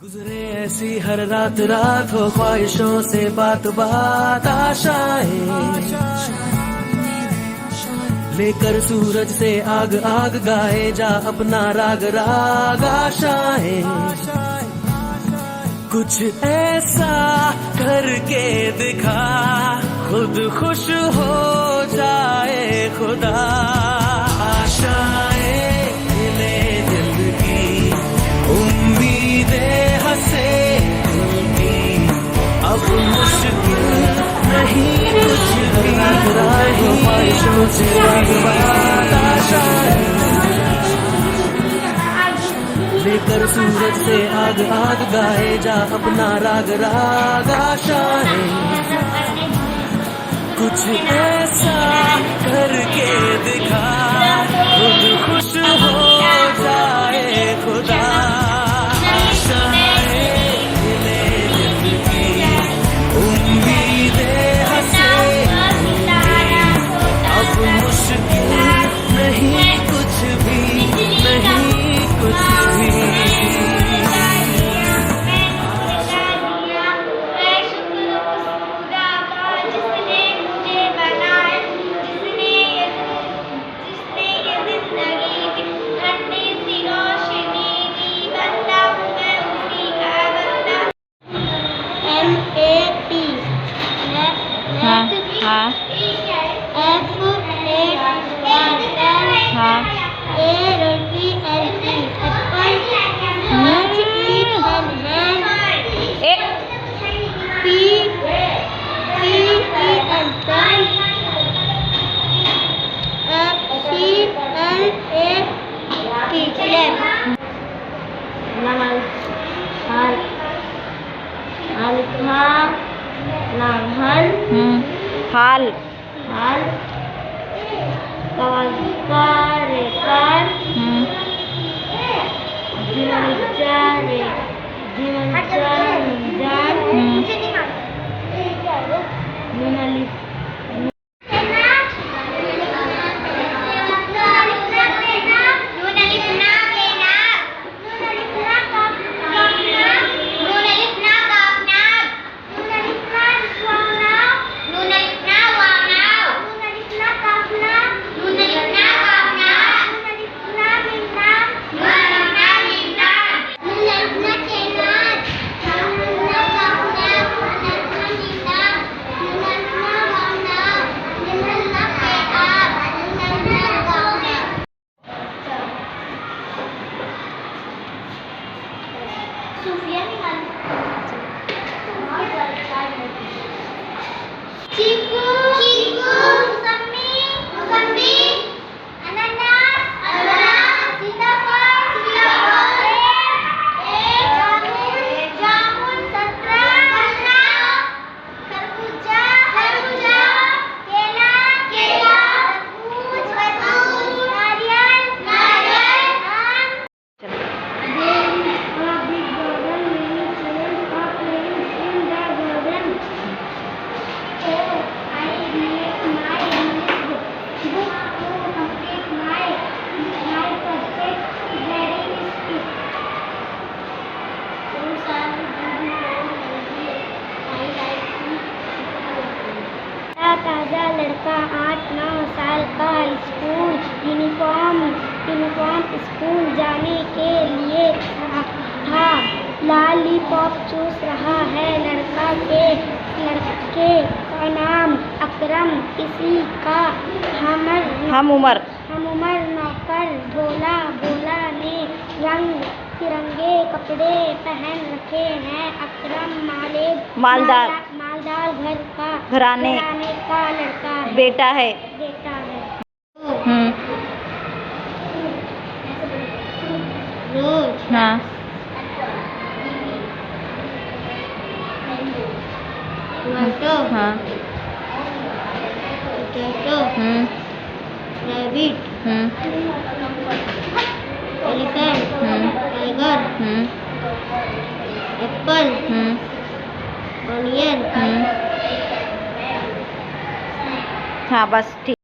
गुजरे ऐसी हर रात रात हो ख्वाहिशों से बात बात आशाएं लेकर सूरज से आग आग गाए जा अपना राग राग आशाएं कुछ ऐसा करके दिखा खुद खुश हो जाए खुदा आशाएं ले दिल की उम्मीदें हंसे अब मुश्किल नहीं कुछ भी ख्वाहिशों से लेकर सूरज से आग आग गाए जा अपना राग राग आशाएं कुछ ऐसा करके दिखा खुद खुश हो जाए खुदा हाल ताजा लड़का 8-9 साल का स्कूल यूनिफॉर्म स्कूल जाने के लिए था लॉलीपॉप चूस रहा है लड़के का नाम अकरम किसी का हम उमर नौकर भोला ने रंग तिरंगे कपड़े पहन रखे हैं अकरम मालदार घर का घराने का लड़का है बेटा है रोज हाँ rabbit elephant tiger Apple onion हाँ बस ठीक।